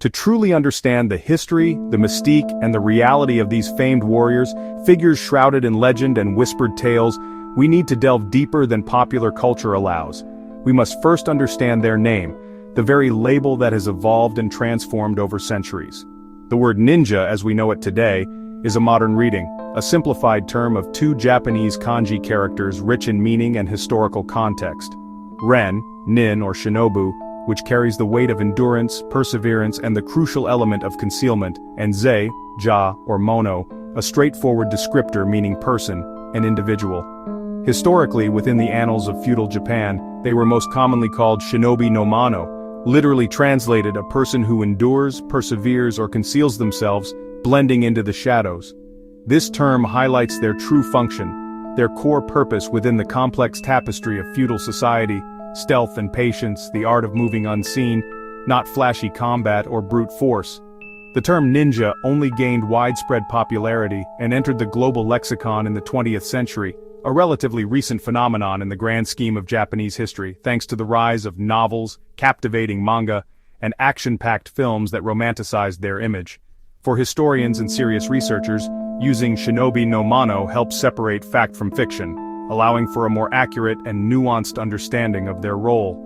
To truly understand the history, the mystique, and the reality of these famed warriors, figures shrouded in legend and whispered tales, we need to delve deeper than popular culture allows. We must first understand their name, the very label that has evolved and transformed over centuries. The word ninja, as we know it today, is a modern reading, a simplified term of two Japanese kanji characters rich in meaning and historical context. Ren, nin or shinobu, which carries the weight of endurance, perseverance, and the crucial element of concealment, and zei, ja, or mono, a straightforward descriptor meaning person, an individual. Historically, within the annals of feudal Japan, they were most commonly called shinobi no mano, literally translated a person who endures, perseveres, or conceals themselves, blending into the shadows. This term highlights their true function, their core purpose within the complex tapestry of feudal society: stealth and patience, the art of moving unseen, not flashy combat or brute force. The term ninja only gained widespread popularity and entered the global lexicon in the 20th century, a relatively recent phenomenon in the grand scheme of Japanese history, thanks to the rise of novels, captivating manga, and action-packed films that romanticized their image. For historians and serious researchers, using shinobi no mano helps separate fact from fiction, allowing for a more accurate and nuanced understanding of their role.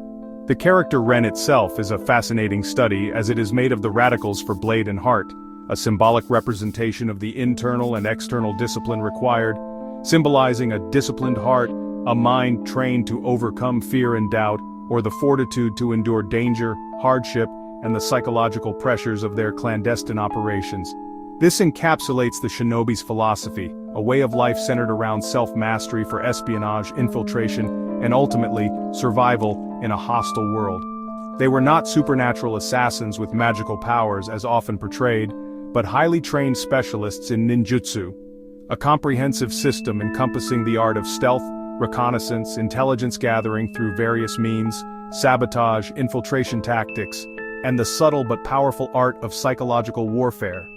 The character Ren itself is a fascinating study as it is made of the radicals for blade and heart, a symbolic representation of the internal and external discipline required, symbolizing a disciplined heart, a mind trained to overcome fear and doubt, or the fortitude to endure danger, hardship, and the psychological pressures of their clandestine operations. This encapsulates the shinobi's philosophy, a way of life centered around self-mastery for espionage, infiltration, and ultimately, survival in a hostile world. They were not supernatural assassins with magical powers as often portrayed, but highly trained specialists in ninjutsu, a comprehensive system encompassing the art of stealth, reconnaissance, intelligence gathering through various means, sabotage, infiltration tactics, and the subtle but powerful art of psychological warfare.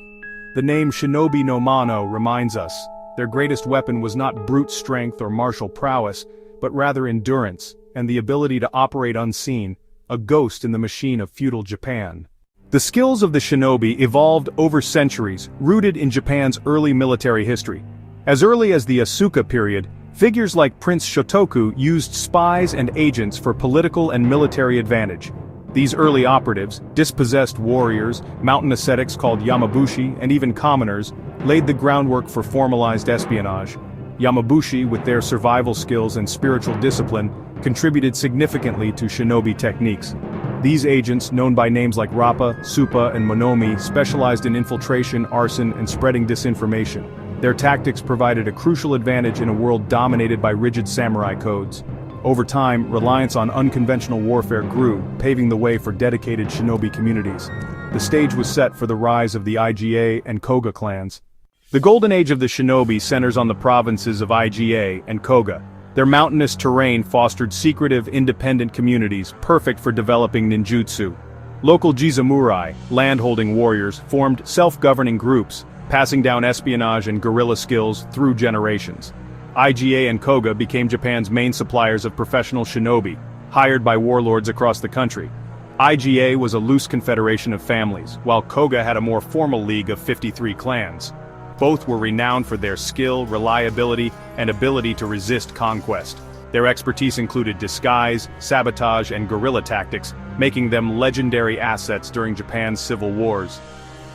The name Shinobi no Mano reminds us, their greatest weapon was not brute strength or martial prowess, but rather endurance, and the ability to operate unseen, a ghost in the machine of feudal Japan. The skills of the shinobi evolved over centuries, rooted in Japan's early military history. As early as the Asuka period, figures like Prince Shotoku used spies and agents for political and military advantage. These early operatives, dispossessed warriors, mountain ascetics called yamabushi, and even commoners, laid the groundwork for formalized espionage. Yamabushi, with their survival skills and spiritual discipline, contributed significantly to shinobi techniques. These agents, known by names like Rappa, Supa, and Monomi, specialized in infiltration, arson, and spreading disinformation. Their tactics provided a crucial advantage in a world dominated by rigid samurai codes. Over time, reliance on unconventional warfare grew, paving the way for dedicated shinobi communities. The stage was set for the rise of the Iga and Kōga clans. The golden age of the shinobi centers on the provinces of Iga and Kōga. Their mountainous terrain fostered secretive, independent communities, perfect for developing ninjutsu. Local jisamurai, land-holding warriors, formed self-governing groups, passing down espionage and guerrilla skills through generations. Iga and Kōga became Japan's main suppliers of professional shinobi, hired by warlords across the country. Iga was a loose confederation of families, while Kōga had a more formal league of 53 clans. Both were renowned for their skill, reliability, and ability to resist conquest. Their expertise included disguise, sabotage, and guerrilla tactics, making them legendary assets during Japan's civil wars.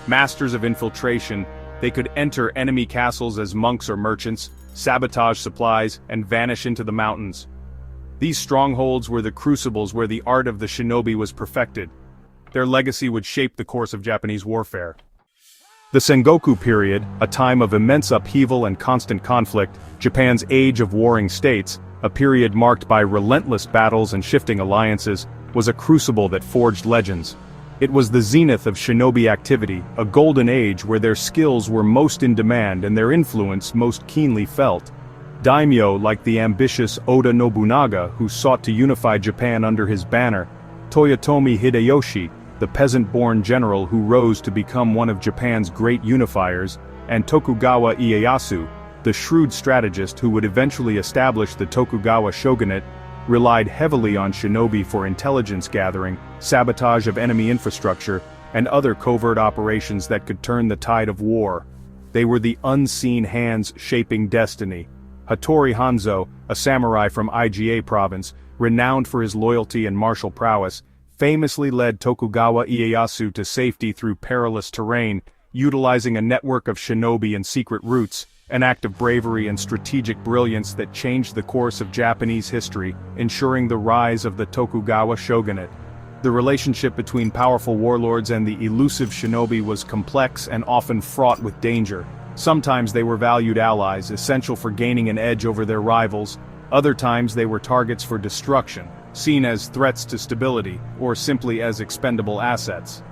Masters of infiltration, they could enter enemy castles as monks or merchants, sabotage supplies, and vanish into the mountains. These strongholds were the crucibles where the art of the shinobi was perfected. Their legacy would shape the course of Japanese warfare. The Sengoku period, a time of immense upheaval and constant conflict, Japan's age of warring states, a period marked by relentless battles and shifting alliances, was a crucible that forged legends. It was the zenith of shinobi activity, a golden age where their skills were most in demand and their influence most keenly felt. Daimyo like the ambitious Oda Nobunaga, who sought to unify Japan under his banner, Toyotomi Hideyoshi, the peasant-born general who rose to become one of Japan's great unifiers, and Tokugawa Ieyasu, the shrewd strategist who would eventually establish the Tokugawa shogunate, relied heavily on shinobi for intelligence gathering, sabotage of enemy infrastructure, and other covert operations that could turn the tide of war. They were the unseen hands shaping destiny. Hattori Hanzo, a samurai from Iga province, renowned for his loyalty and martial prowess, famously led Tokugawa Ieyasu to safety through perilous terrain, utilizing a network of shinobi and secret routes, an act of bravery and strategic brilliance that changed the course of Japanese history, ensuring the rise of the Tokugawa shogunate. The relationship between powerful warlords and the elusive shinobi was complex and often fraught with danger. Sometimes they were valued allies, essential for gaining an edge over their rivals. Other times they were targets for destruction, seen as threats to stability, or simply as expendable assets.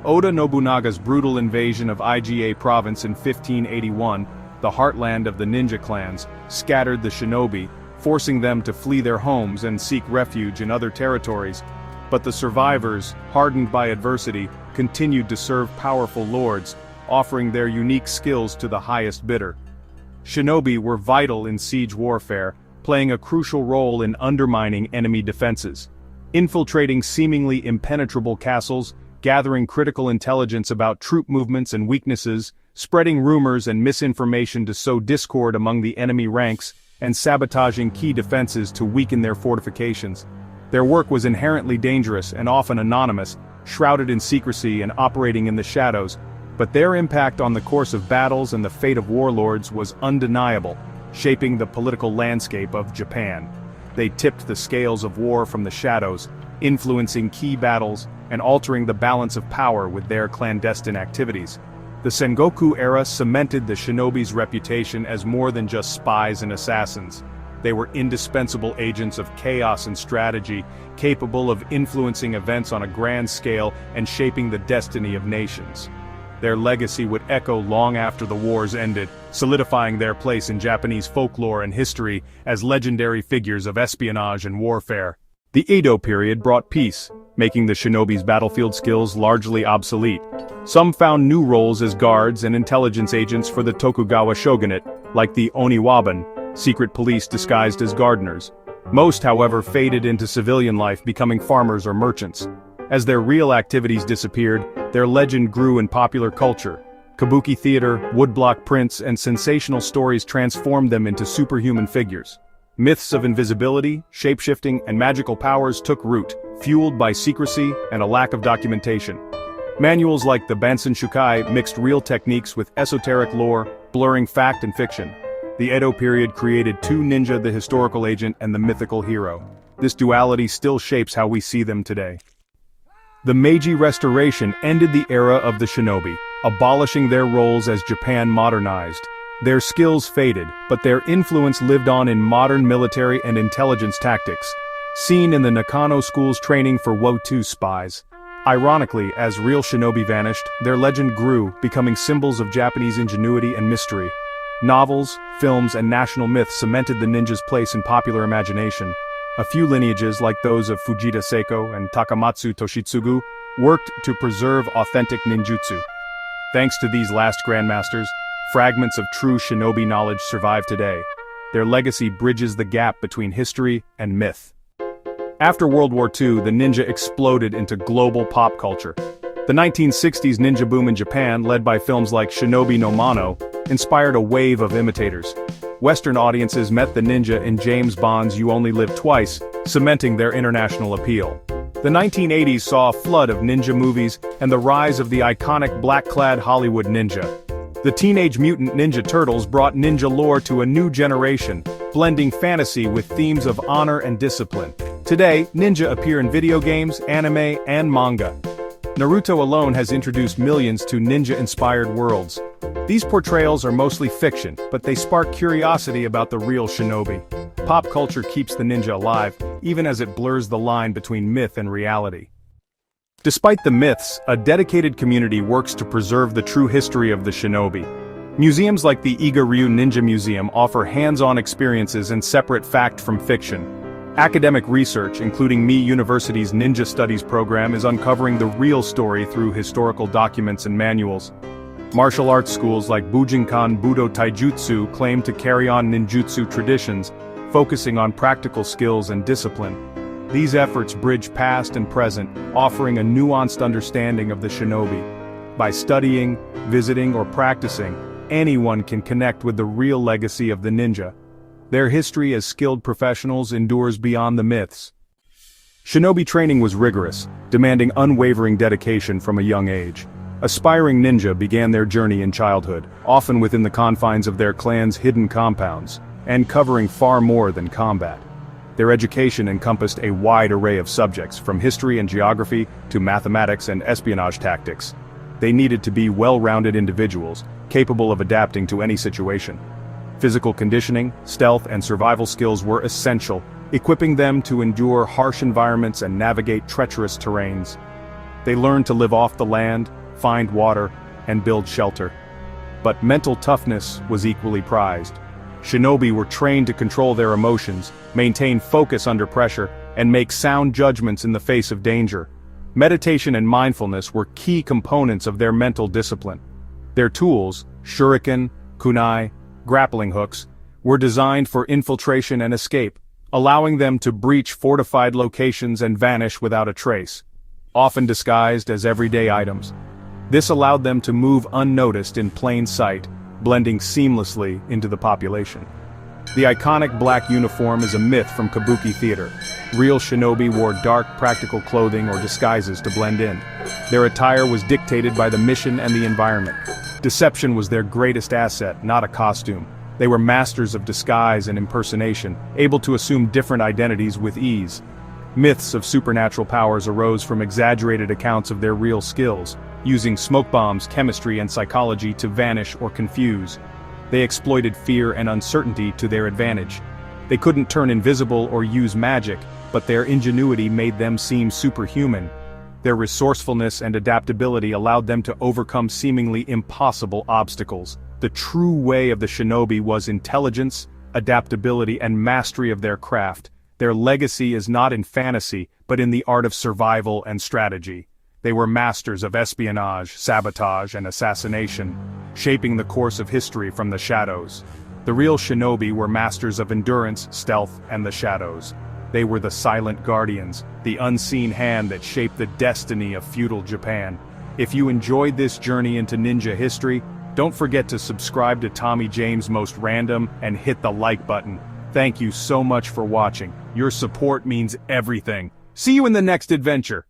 Oda Nobunaga's brutal invasion of Iga province in 1581, the heartland of the ninja clans, scattered the shinobi, forcing them to flee their homes and seek refuge in other territories. But the survivors, hardened by adversity, continued to serve powerful lords, offering their unique skills to the highest bidder. Shinobi were vital in siege warfare, playing a crucial role in undermining enemy defenses. Infiltrating seemingly impenetrable castles, gathering critical intelligence about troop movements and weaknesses, spreading rumors and misinformation to sow discord among the enemy ranks, and sabotaging key defenses to weaken their fortifications. Their work was inherently dangerous and often anonymous, shrouded in secrecy and operating in the shadows, but their impact on the course of battles and the fate of warlords was undeniable, shaping the political landscape of Japan. They tipped the scales of war from the shadows, influencing key battles and altering the balance of power with their clandestine activities. The Sengoku era cemented the shinobi's reputation as more than just spies and assassins. They were indispensable agents of chaos and strategy, capable of influencing events on a grand scale and shaping the destiny of nations. Their legacy would echo long after the wars ended, solidifying their place in Japanese folklore and history as legendary figures of espionage and warfare. The Edo period brought peace, making the shinobi's battlefield skills largely obsolete. Some found new roles as guards and intelligence agents for the Tokugawa shogunate, like the Oniwaban, secret police disguised as gardeners. Most, however, faded into civilian life, becoming farmers or merchants. As their real activities disappeared, their legend grew in popular culture. Kabuki theater, woodblock prints, and sensational stories transformed them into superhuman figures. Myths of invisibility, shapeshifting, and magical powers took root, fueled by secrecy and a lack of documentation. Manuals like the Bansen Shukai mixed real techniques with esoteric lore, blurring fact and fiction. The Edo period created two ninja, the historical agent and the mythical hero. This duality still shapes how we see them today. The Meiji Restoration ended the era of the shinobi, abolishing their roles as Japan modernized. Their skills faded, but their influence lived on in modern military and intelligence tactics, seen in the Nakano school's training for Wotu spies. Ironically, as real shinobi vanished, their legend grew, becoming symbols of Japanese ingenuity and mystery. Novels, films, and national myths cemented the ninja's place in popular imagination. A few lineages, like those of Fujita Seiko and Takamatsu Toshitsugu, worked to preserve authentic ninjutsu. Thanks to these last grandmasters, fragments of true shinobi knowledge survive today. Their legacy bridges the gap between history and myth. After World War II, the ninja exploded into global pop culture. The 1960s ninja boom in Japan, led by films like Shinobi no Mano, inspired a wave of imitators. Western audiences met the ninja in James Bond's You Only Live Twice, cementing their international appeal. The 1980s saw a flood of ninja movies and the rise of the iconic black-clad Hollywood ninja. The Teenage Mutant Ninja Turtles brought ninja lore to a new generation, blending fantasy with themes of honor and discipline. Today, ninja appear in video games, anime, and manga. Naruto alone has introduced millions to ninja-inspired worlds. These portrayals are mostly fiction, but they spark curiosity about the real shinobi. Pop culture keeps the ninja alive, even as it blurs the line between myth and reality. Despite the myths, a dedicated community works to preserve the true history of the shinobi. Museums like the Iga Ninja Museum offer hands-on experiences and separate fact from fiction. Academic research, including Mi University's Ninja Studies program, is uncovering the real story through historical documents and manuals. Martial arts schools like Bujinkan Budo Taijutsu claim to carry on ninjutsu traditions, focusing on practical skills and discipline. These efforts bridge past and present, offering a nuanced understanding of the shinobi. By studying, visiting, or practicing, anyone can connect with the real legacy of the ninja. Their history as skilled professionals endures beyond the myths. Shinobi training was rigorous, demanding unwavering dedication from a young age. Aspiring ninja began their journey in childhood, often within the confines of their clan's hidden compounds, and covering far more than combat. Their education encompassed a wide array of subjects, from history and geography to mathematics and espionage tactics. They needed to be well-rounded individuals, capable of adapting to any situation. Physical conditioning, stealth, and survival skills were essential, equipping them to endure harsh environments and navigate treacherous terrains. They learned to live off the land, find water, and build shelter. But mental toughness was equally prized. Shinobi were trained to control their emotions, maintain focus under pressure, and make sound judgments in the face of danger. Meditation and mindfulness were key components of their mental discipline. Their tools, shuriken, kunai, grappling hooks, were designed for infiltration and escape, allowing them to breach fortified locations and vanish without a trace, often disguised as everyday items. This allowed them to move unnoticed in plain sight, blending seamlessly into the population. The iconic black uniform is a myth from kabuki theater. Real shinobi wore dark, practical clothing or disguises to blend in. Their attire was dictated by the mission and the environment. Deception was their greatest asset, not a costume. They were masters of disguise and impersonation, able to assume different identities with ease. Myths of supernatural powers arose from exaggerated accounts of their real skills, using smoke bombs, chemistry, and psychology to vanish or confuse. They exploited fear and uncertainty to their advantage. They couldn't turn invisible or use magic, but their ingenuity made them seem superhuman. Their resourcefulness and adaptability allowed them to overcome seemingly impossible obstacles. The true way of the shinobi was intelligence, adaptability, and mastery of their craft. Their legacy is not in fantasy, but in the art of survival and strategy. They were masters of espionage, sabotage, and assassination, shaping the course of history from the shadows. The real shinobi were masters of endurance, stealth, and the shadows. They were the silent guardians, the unseen hand that shaped the destiny of feudal Japan. If you enjoyed this journey into ninja history, don't forget to subscribe to Tommy James' Most Random and hit the like button. Thank you so much for watching. Your support means everything. See you in the next adventure.